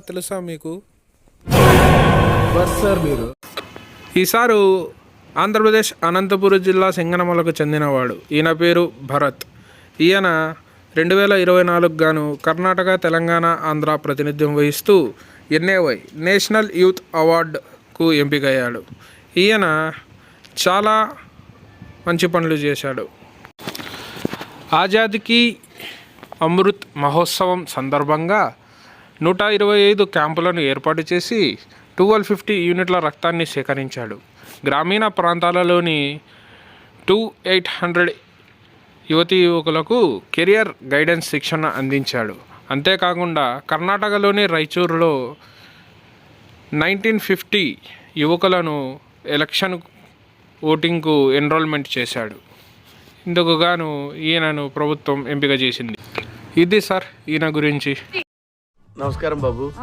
తెలుసా మీకు? సార్ మీరు ఈసారు ఆంధ్రప్రదేశ్ అనంతపురం జిల్లా సింగనమలకు చెందినవాడు. ఈయన పేరు భరత్. ఈయన 2024 గాను కర్ణాటక, తెలంగాణ, ఆంధ్ర ప్రాతినిధ్యం వహిస్తూ NAY నేషనల్ యూత్ అవార్డుకు ఎంపికయ్యాడు. ఈయన చాలా మంచి పనులు చేశాడు. ఆజాదీకి అమృత్ మహోత్సవం సందర్భంగా 125 క్యాంపులను ఏర్పాటు చేసి 1250 యూనిట్ల రక్తాన్ని సేకరించాడు. గ్రామీణ ప్రాంతాలలోని 2800 యువతీ యువకులకు కెరియర్ గైడెన్స్ శిక్షణ అందించాడు. అంతేకాకుండా కర్ణాటకలోని రాయచూరులో 1950 యువకులను ఎలక్షన్ ఓటింగ్కు ఎన్రోల్మెంట్ చేశాడు. ఇందుకు గాను ఈయనను ప్రభుత్వం ఎంపిక చేసింది. ఇది సార్ ఈయన గురించి. నమస్కారం బాబు.